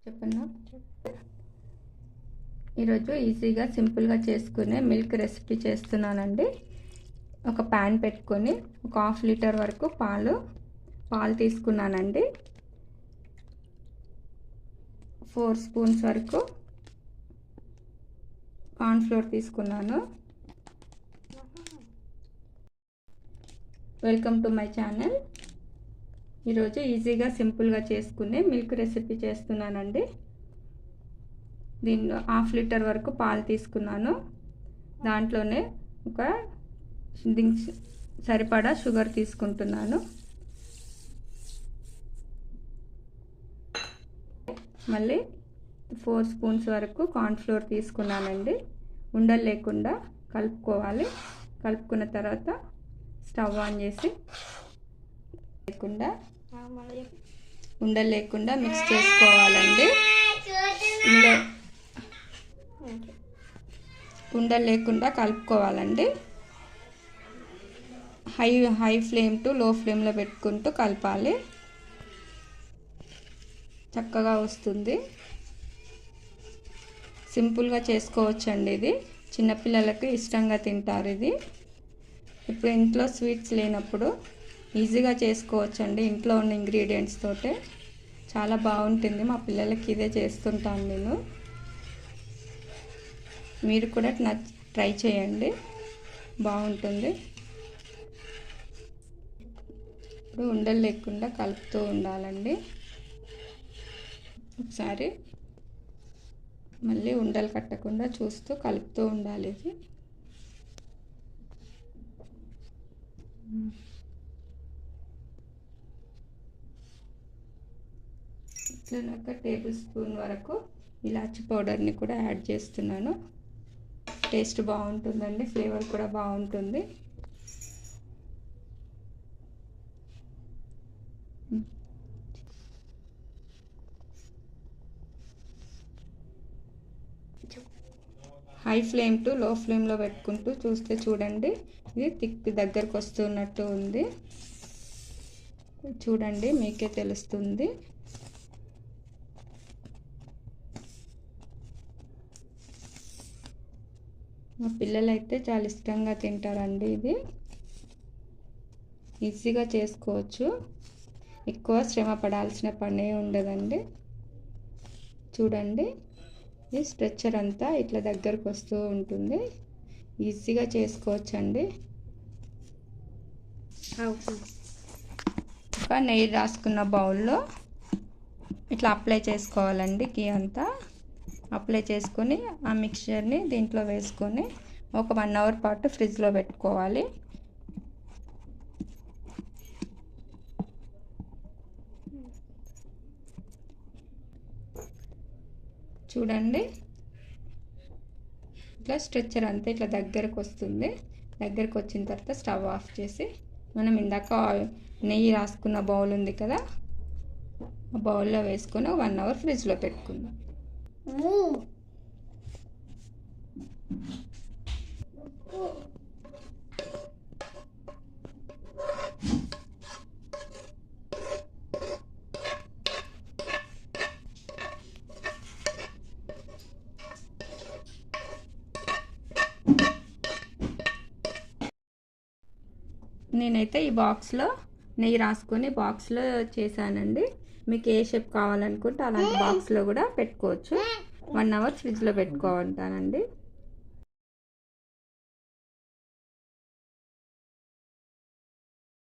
చెప్పన్నా. ఈరోజు ఈజీగా సింపుల్గా చేసుకునే మిల్క్ రెసిపీ చేస్తున్నానండి. ఒక ప్యాన్ పెట్టుకొని ఒక 1/2 లీటర్ వరకు పాలు తీసుకున్నానండి. 4 స్పూన్స్ వరకు కార్న్ఫ్లోర్ తీసుకున్నాను. Welcome to my channel. ఈరోజు ఈజీగా సింపుల్గా చేసుకునే మిల్క్ రెసిపీ చేస్తున్నానండి. దీనిలో 1/2 లీటర్ వరకు పాలు తీసుకున్నాను. దాంట్లోనే సరిపడా షుగర్ తీసుకుంటున్నాను. మళ్ళీ 4 స్పూన్స్ వరకు కార్న్ఫ్లోర్ తీసుకున్నానండి. ఉండలు లేకుండా కలుపుకోవాలి. కలుపుకున్న తర్వాత స్టవ్ ఆన్ చేసి ఉండలు లేకుండా మిక్స్ చేసుకోవాలండి. ఉండలు లేకుండా కలుపుకోవాలండి. హై ఫ్లేమ్ టు లో ఫ్లేమ్లో పెట్టుకుంటూ కలపాలి. చక్కగా వస్తుంది. సింపుల్గా చేసుకోవచ్చండి. ఇది చిన్నపిల్లలకి ఇష్టంగా తింటారు. ఇది ఇప్పుడు ఇంట్లో స్వీట్స్ లేనప్పుడు ఈజీగా చేసుకోవచ్చండి. ఇంట్లో ఉన్న ఇంగ్రీడియంట్స్ తోటే చాలా బాగుంటుంది. మా పిల్లలకి ఇదే చేస్తుంటాను నేను. మీరు కూడా ట్రై చేయండి, బాగుంటుంది. ఇప్పుడు ఉండలు లేకుండా కలుపుతూ ఉండాలండి. ఒకసారి మళ్ళీ ఉండలు కట్టకుండా చూస్తూ కలుపుతూ ఉండాలి. ఇది ఇట్లా 1 టేబుల్ స్పూన్ వరకు ఇలాచి పౌడర్ని కూడా యాడ్ చేస్తున్నాను. టేస్ట్ బాగుంటుందండి, ఫ్లేవర్ కూడా బాగుంటుంది. హై ఫ్లేమ్ టు లో ఫ్లేమ్లో పెట్టుకుంటూ చూస్తే చూడండి, ఇది థిక్ దగ్గరకు వస్తున్నట్టు ఉంది. చూడండి, మీకే తెలుస్తుంది. మా పిల్లలైతే చాలా ఇష్టంగా తింటారండి. ఇది ఈజీగా చేసుకోవచ్చు. ఎక్కువ శ్రమ పడాల్సిన పనే ఉండదండి. చూడండి, ఈ స్ట్రెచ్చర్ అంతా ఇట్లా దగ్గరకు వస్తూ ఉంటుంది. ఈజీగా చేసుకోవచ్చండి. ఒక నెయ్యి రాసుకున్న బౌల్లో ఇట్లా అప్లై చేసుకోవాలండి. గీ అంతా అప్లై చేసుకొని ఆ మిక్చర్ని దీంట్లో వేసుకొని ఒక 1 అవర్ పాటు ఫ్రిడ్జ్లో పెట్టుకోవాలి. చూడండి, ఇట్లా స్ట్రెచ్చర్ అంతా ఇట్లా దగ్గరకు వస్తుంది. దగ్గరకు వచ్చిన తర్వాత స్టవ్ ఆఫ్ చేసి మనం ఇందాక నెయ్యి రాసుకున్న బౌల్ ఉంది కదా, ఆ బౌల్లో వేసుకొని 1 అవర్ ఫ్రిడ్జ్లో పెట్టుకుందాం. నేనైతే ఈ బాక్స్లో నెయ్యి రాసుకొని బాక్స్లో చేశానండి. మీకు ఏ షేప్ కావాలనుకుంటే అలాంటి బాక్స్లో కూడా పెట్టుకోవచ్చు. 1 అవర్ ఫ్రిడ్జ్లో పెట్టుకోమంటానండి.